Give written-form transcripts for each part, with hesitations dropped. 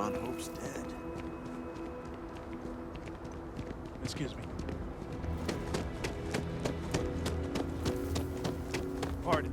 Ron Hope's dead. Excuse me. Pardon.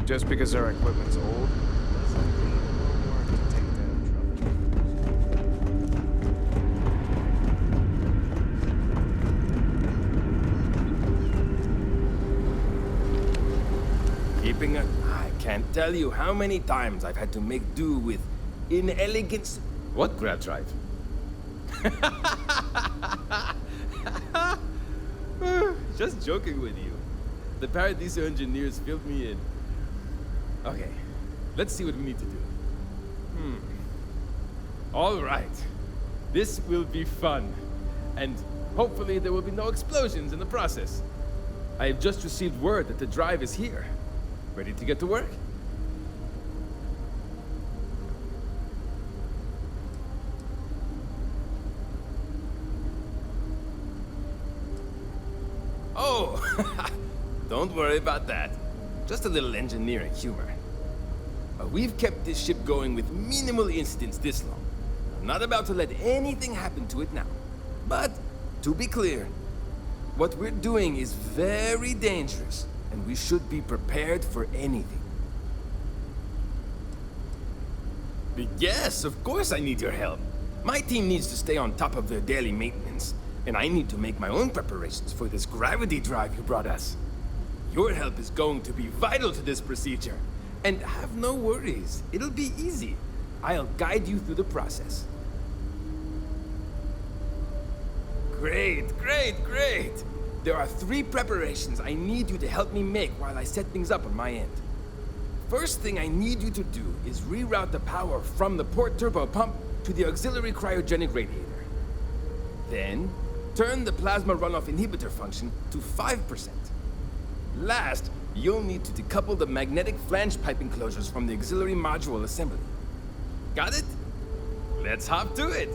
Just because our equipment's old, doesn't mean it won't work to take down trouble. Keeping it, I can't tell you how many times I've had to make do with inelegance. What grab drive? Just joking with you. The Paradiso engineers filled me in. Okay, let's see what we need to do. All right. This will be fun. And hopefully there will be no explosions in the process. I have just received word that the drive is here. Ready to get to work? Oh, don't worry about that. Just a little engineering humor. We've kept this ship going with minimal incidents this long. I'm not about to let anything happen to it now. But, to be clear, what we're doing is very dangerous, and we should be prepared for anything. But yes, of course I need your help. My team needs to stay on top of their daily maintenance, and I need to make my own preparations for this gravity drive you brought us. Your help is going to be vital to this procedure. And have no worries, it'll be easy. I'll guide you through the process. Great. There are 3 preparations I need you to help me make while I set things up on my end. First thing I need you to do is reroute the power from the port turbo pump to the auxiliary cryogenic radiator. Then, turn the plasma runoff inhibitor function to 5%. Last, you'll need to decouple the magnetic flange pipe enclosures from the auxiliary module assembly. Got it? Let's hop to it!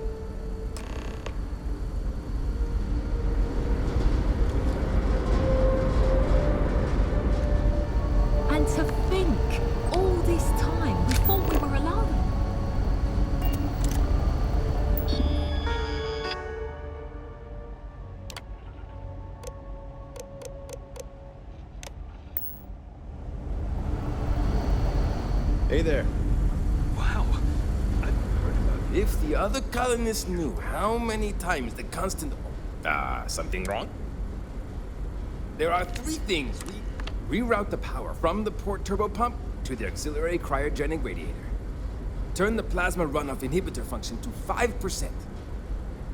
And to think, all this time, we thought we were alone. Hey there. Wow, I've heard about it. If the other colonists knew how many times the constant... something wrong? There are 3 things. We reroute the power from the port turbo pump to the auxiliary cryogenic radiator. Turn the plasma runoff inhibitor function to 5%.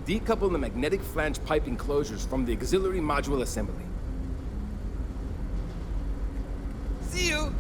Decouple the magnetic flange pipe enclosures from the auxiliary module assembly. See you!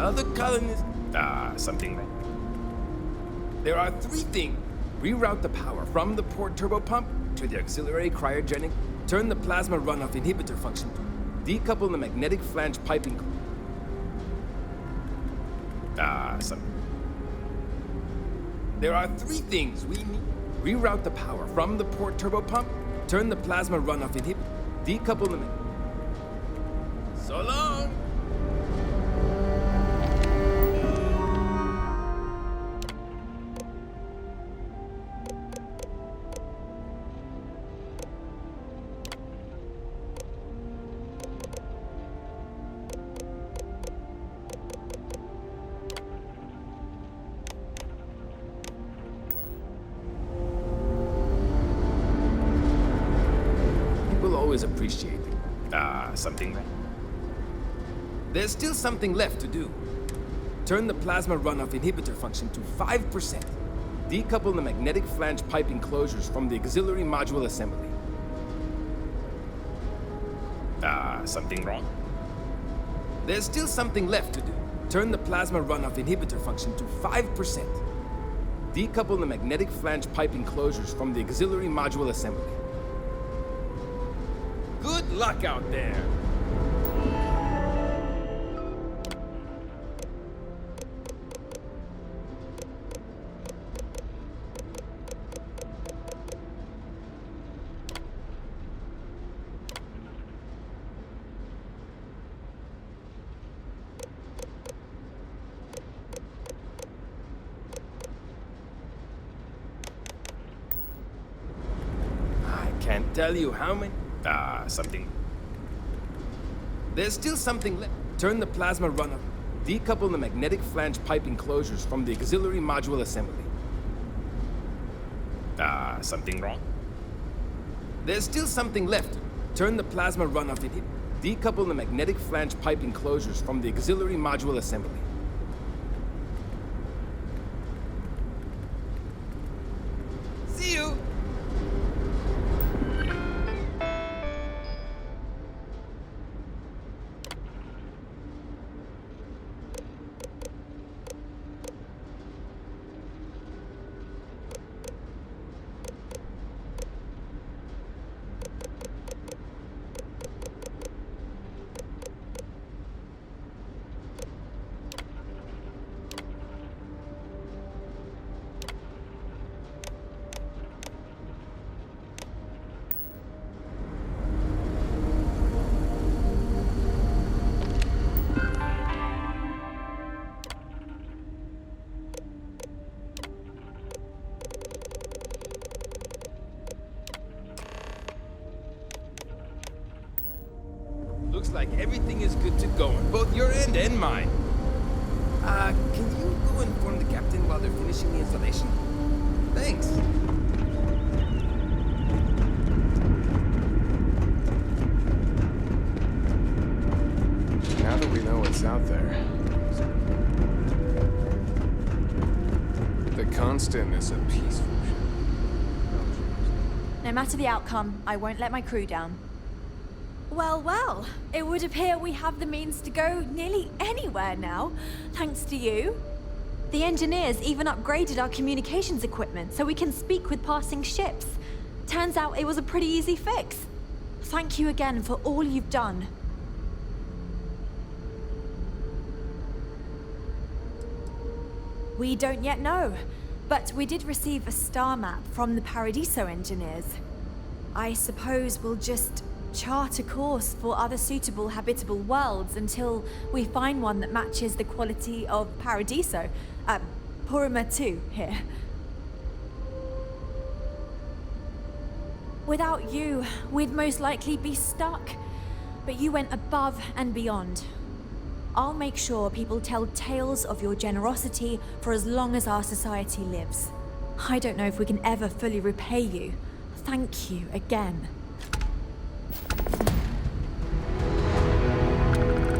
other colonists... something like... There are 3 things. Reroute the power from the port turbo pump to the auxiliary cryogenic. Turn the plasma runoff inhibitor function. Decouple the magnetic flange piping... There are 3 things we need. Reroute the power from the port turbo pump. Turn the plasma runoff inhibitor. Decouple the... So long! Always appreciate it. Something. There's still something left to do. Turn the plasma runoff inhibitor function to 5%. Decouple the magnetic flange pipe enclosures from the auxiliary module assembly. Something wrong? There's still something left to do. Turn the plasma runoff inhibitor function to 5%. Decouple the magnetic flange pipe enclosures from the auxiliary module assembly. Good luck out there! I can't tell you how many... something. There's still something left. Turn the plasma runoff. Decouple the magnetic flange pipe enclosures from the auxiliary module assembly. Something wrong? There's still something left. Turn the plasma runoff inhibitor. Decouple the magnetic flange pipe enclosures from the auxiliary module assembly. See you! Looks like everything is good to go on both your end and mine. Can you go inform the captain while they're finishing the installation? Thanks. Now that we know what's out there, the Constant is a peaceful ship. No matter the outcome, I won't let my crew down. Well, well, it would appear we have the means to go nearly anywhere now, thanks to you. The engineers even upgraded our communications equipment so we can speak with passing ships. Turns out it was a pretty easy fix. Thank you again for all you've done. We don't yet know, but we did receive a star map from the Paradiso engineers. I suppose we'll just chart a course for other suitable habitable worlds until we find one that matches the quality of Paradiso. Purima 2 here. Without you, we'd most likely be stuck. But you went above and beyond. I'll make sure people tell tales of your generosity for as long as our society lives. I don't know if we can ever fully repay you. Thank you again.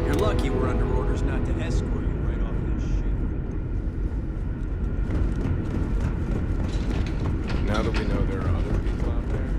You're lucky we're under orders not to escort you right off this ship. Now that we know there are other people out there.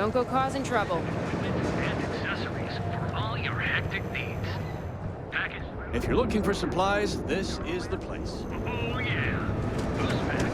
Don't go causing trouble. And accessories for all your hectic needs. Package. If you're looking for supplies, this is the place. Oh yeah. Who's back?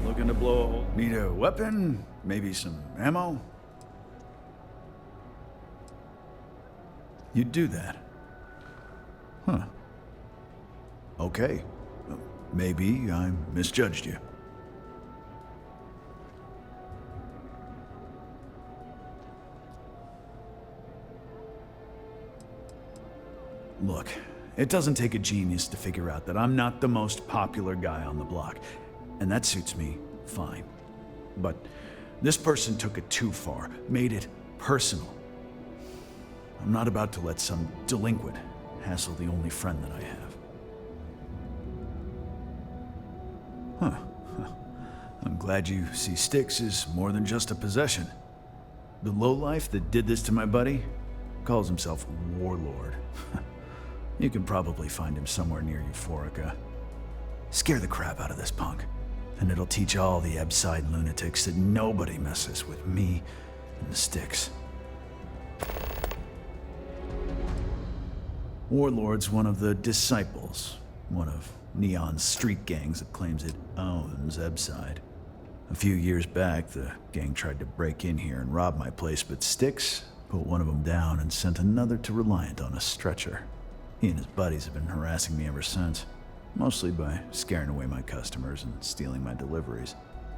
Looking to blow a hole? Need a weapon? Maybe some ammo? You'd do that? Huh. Okay. Maybe I misjudged you. Look, it doesn't take a genius to figure out that I'm not the most popular guy on the block. And that suits me fine. But this person took it too far, made it personal. I'm not about to let some delinquent hassle the only friend that I have. Huh. I'm glad you see Styx as more than just a possession. The lowlife that did this to my buddy calls himself Warlord. You can probably find him somewhere near Euphorica. Scare the crap out of this punk, and it'll teach all the Ebside lunatics that nobody messes with me and the Styx. Warlord's one of the Disciples, one of Neon's street gangs that claims it owns Ebside. A few years back, the gang tried to break in here and rob my place, but Styx put one of them down and sent another to Reliant on a stretcher. He and his buddies have been harassing me ever since, mostly by scaring away my customers and stealing my deliveries.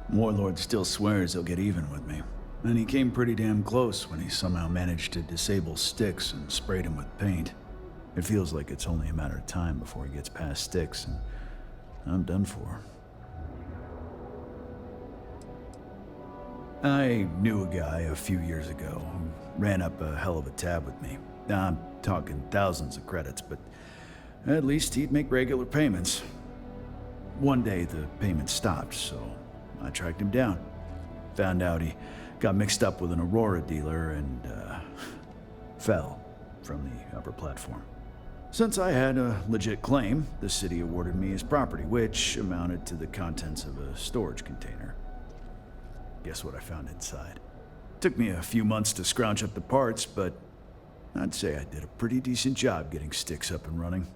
Warlord still swears he'll get even with me, and he came pretty damn close when he somehow managed to disable Styx and sprayed him with paint. It feels like it's only a matter of time before he gets past Styx, and I'm done for. I knew a guy a few years ago who ran up a hell of a tab with me. I'm talking thousands of credits, but at least he'd make regular payments. One day the payments stopped, so I tracked him down. Found out he got mixed up with an Aurora dealer and fell from the upper platform. Since I had a legit claim, the city awarded me his property, which amounted to the contents of a storage container. Guess what I found inside? Took me a few months to scrounge up the parts, but I'd say I did a pretty decent job getting Styx up and running.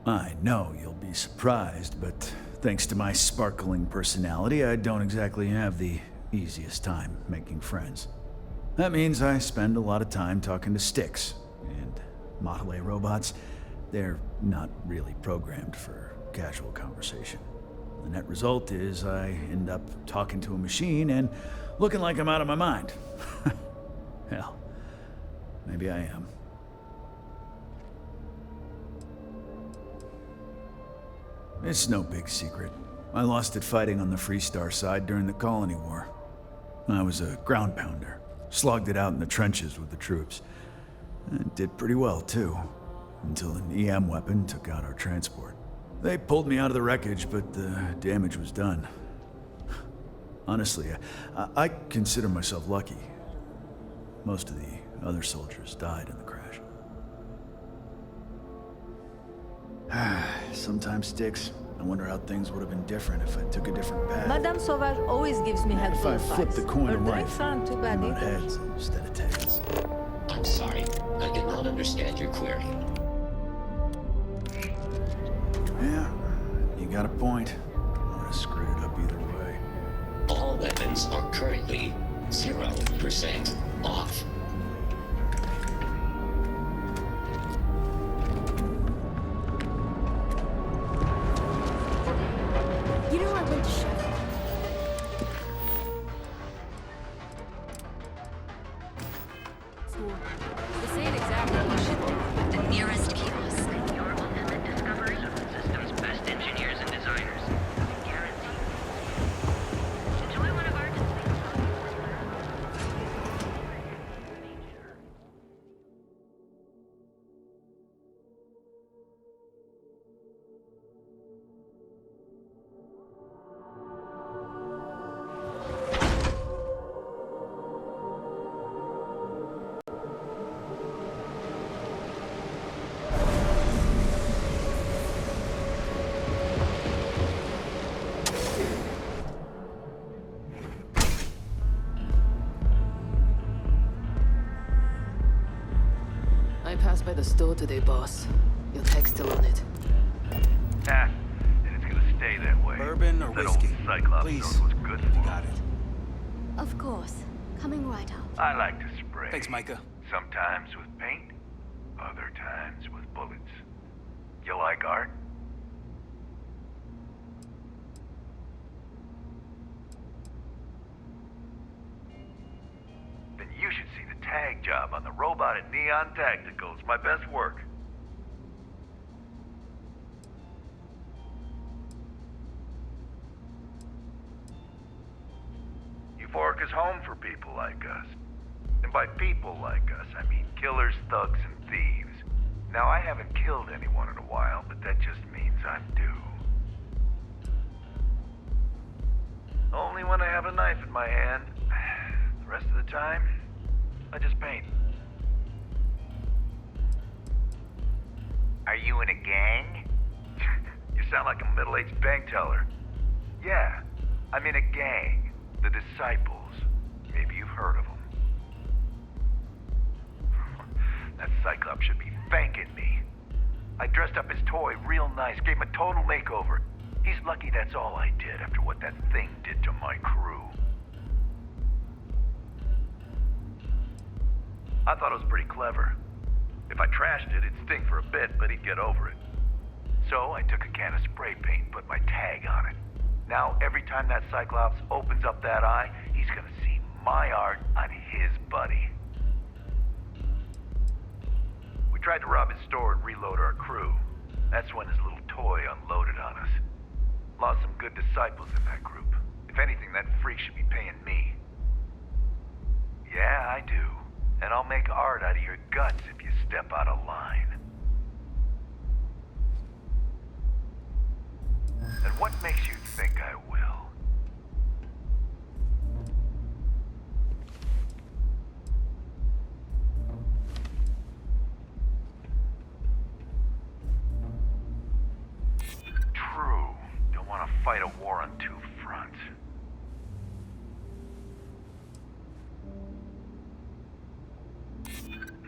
I know you'll be surprised, but thanks to my sparkling personality, I don't exactly have the easiest time making friends. That means I spend a lot of time talking to Styx, and Model A robots, they're not really programmed for casual conversation. The net result is I end up talking to a machine and looking like I'm out of my mind. Hell, maybe I am. It's no big secret. I lost it fighting on the Freestar side during the Colony War. I was a ground pounder. Slogged it out in the trenches with the troops. And did pretty well, too. Until an EM weapon took out our transport. They pulled me out of the wreckage, but the damage was done. Honestly, I consider myself lucky. Most of the other soldiers died in the crash. Sometimes, Styx, I wonder how things would have been different if I took a different path. Madame Sauvage always gives me If helpful I advice. flipped the coin Her of drinks life, aren't too bad not either. heads instead of tails. I'm sorry. I did not understand your query. Yeah, you got a point. I would have screwed it up either way. All weapons are currently 0% off. You know I went to show. This ain't exactly what you should do. The nearest kiosk. Your ultimate discoveries of the system's best engineers and designers. Guaranteed. Enjoy one of our I passed by the store today, boss. Your tag's still on it. Ah, and it's gonna stay that way. Bourbon or That whiskey? old Cyclops Please. knows what's good for You him. got it. Of course. Coming right up. I like to spray. Thanks, Micah. Sometimes with paint, other times with bullets. You like art? Then you should see the tag job on the robot at Neon Tactical. It's my best work. Euphoric is home for people like us. And by people like us, I mean killers, thugs, and thieves. Now, I haven't killed anyone in a while, but that just means I'm due. Only when I have a knife in my hand. The rest of the time, I just paint. Are you in a gang? You sound like a middle-aged bank teller. Yeah, I'm in a gang. The Disciples. Maybe you've heard of them. That Cyclops should be thanking me. I dressed up his toy real nice, gave him a total makeover. He's lucky that's all I did after what that thing did to my crew. I thought it was pretty clever. If I trashed it, it'd sting for a bit, but he'd get over it. So I took a can of spray paint, put my tag on it. Now, every time that Cyclops opens up that eye, he's gonna see my art on his buddy. We tried to rob his store and reload our crew. That's when his little toy unloaded on us. Lost some good disciples in that group. If anything, that freak should be paying me. Yeah, I do. And I'll make art out of your guts if you step out of line. And what makes you think I will? True. Don't want to fight a war on two fronts.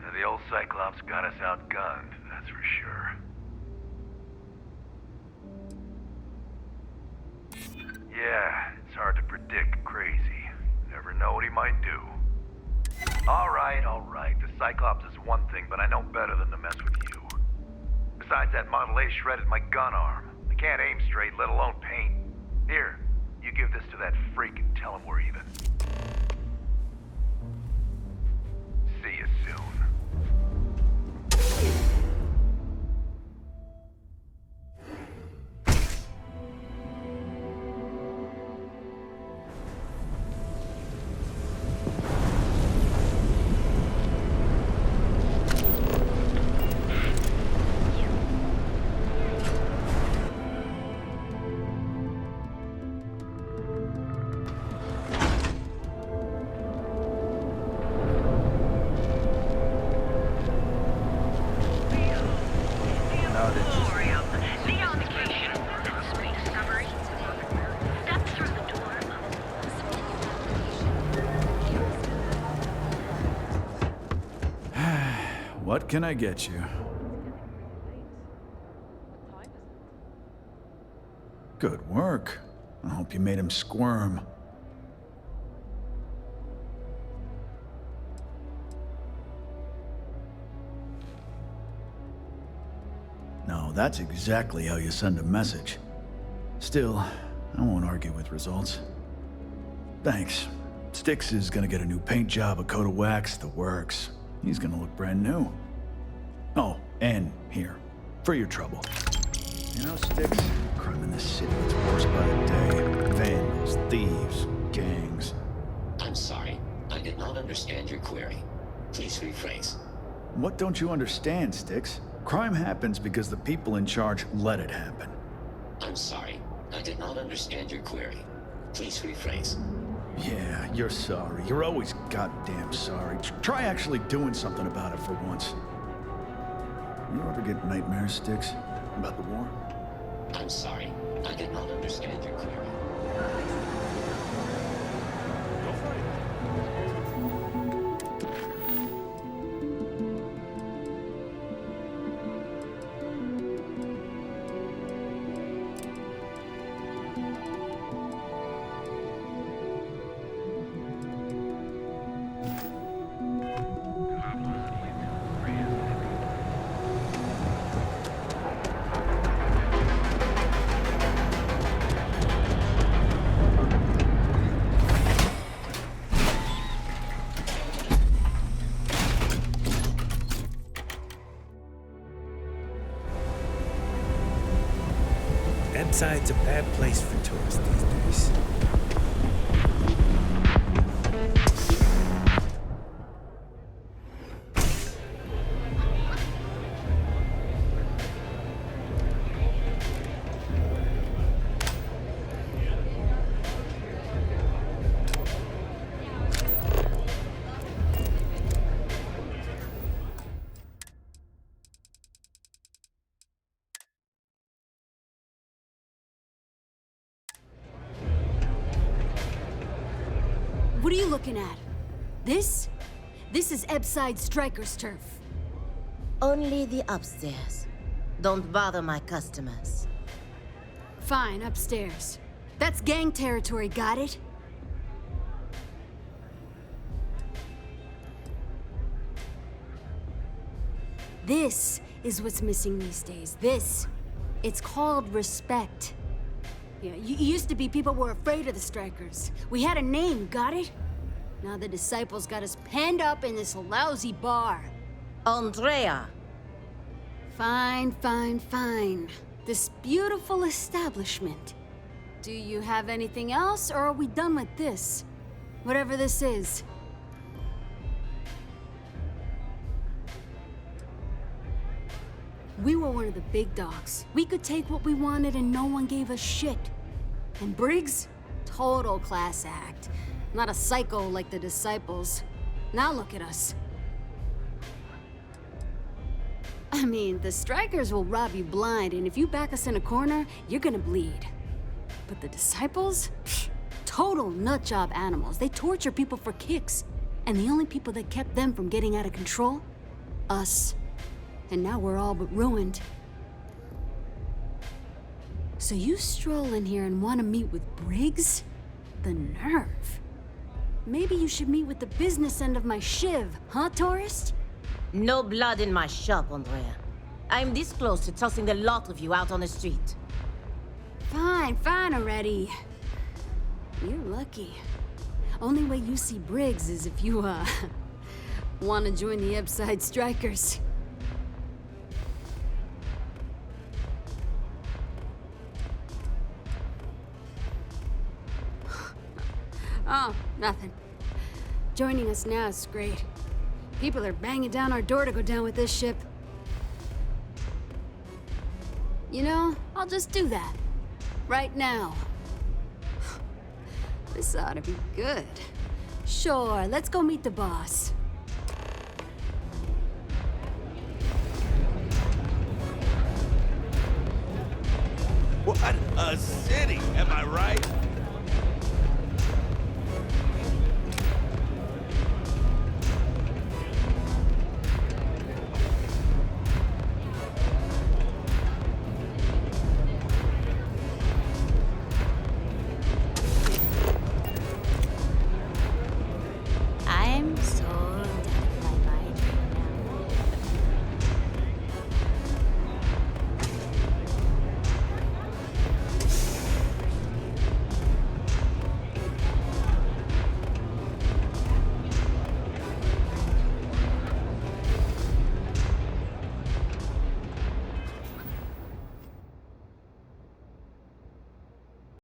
Now, the old Cyclops got us outgunned, that's for sure. Yeah, it's hard to predict Crazy. Never know what he might do. All right. The Cyclops is one thing, but I know better than to mess with you. Besides, that Model A shredded my gun arm. I can't aim straight, let alone paint. Here, you give this to that freak and tell him we're even. See you soon. What can I get you? Good work. I hope you made him squirm. No, that's exactly how you send a message. Still, I won't argue with results. Thanks. Styx is gonna get a new paint job, a coat of wax, the works. He's gonna look brand new. Oh, and here, for your trouble. You know, Styx, crime in this city gets worse by the day. Vandals, thieves, gangs. I'm sorry. I did not understand your query. Please rephrase. What don't you understand, Styx? Crime happens because the people in charge let it happen. I'm sorry. I did not understand your query. Please rephrase. Yeah, you're sorry. You're always goddamn sorry. Try actually doing something about it for once. You ever get nightmares, Styx? About the war? I'm sorry. I did not understand your query. Go for it. Side's a bad place for tourists these days. What are you looking at? This? This is Ebside Striker's turf. Only the upstairs. Don't bother my customers. Fine, upstairs. That's gang territory, got it? This is what's missing these days. This. It's called respect. Yeah, used to be people were afraid of the Strikers. We had a name, got it? Now the disciples got us penned up in this lousy bar. Andrea! Fine, fine, fine. This beautiful establishment. Do you have anything else, or are we done with this? Whatever this is. We were one of the big dogs. We could take what we wanted and no one gave us shit. And Briggs? Total class act. Not a psycho like the disciples. Now look at us. I mean, the Strikers will rob you blind, and if you back us in a corner, you're gonna bleed. But the disciples? Pfft, total nutjob animals. They torture people for kicks. And the only people that kept them from getting out of control? Us. And now we're all but ruined. So you stroll in here and want to meet with Briggs? The nerve. Maybe you should meet with the business end of my shiv, huh, tourist? No blood in my shop, Andrea. I'm this close to tossing the lot of you out on the street. Fine, fine already. You're lucky. Only way you see Briggs is if you, want to join the Ebside Strikers. Oh, nothing. Joining us now is great. People are banging down our door to go down with this ship. You know, I'll just do that. Right now. This ought to be good. Sure, let's go meet the boss. What a city, am I right?